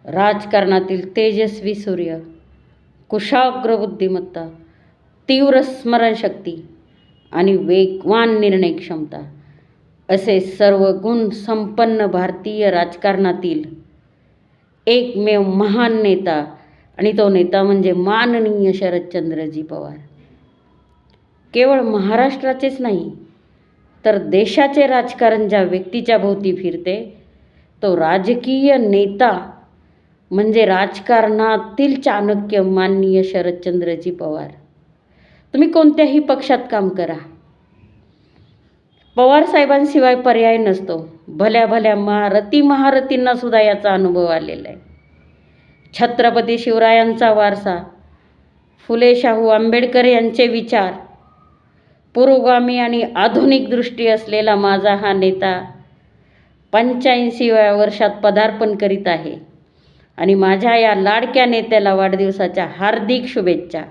राजकारणातील तेजस्वी सूर्य, कुशाग्र बुद्धिमत्ता, तीव्र स्मरणशक्ती आणि वेगवान निर्णय क्षमता असे सर्व गुण संपन्न भारतीय राजकारणातील एकमेव महान नेता, आणि तो नेता म्हणजे माननीय शरदचंद्रजी पवार. केवळ महाराष्ट्राचेच नाही तर देशाचे राजकारण ज्या व्यक्तीच्या भोवती फिरते तो राजकीय नेता म्हणजे राजकारणातील चाणक्य माननीय शरदचंद्रजी पवार. तुम्ही कोणत्याही पक्षात काम करा, पवार साहेबांशिवाय पर्याय नसतो. भल्या भल्या महारथींना सुद्धा याचा अनुभव आलेला आहे. छत्रपती शिवरायांचा वारसा, फुले शाहू आंबेडकर यांचे विचार, पुरोगामी आणि आधुनिक दृष्टी असलेला माझा हा नेता 85व्या वर्षात पदार्पण करीत आहे आणि माझ्या या लाडक्या नेत्याला वाढदिवसाच्या हार्दिक शुभेच्छा.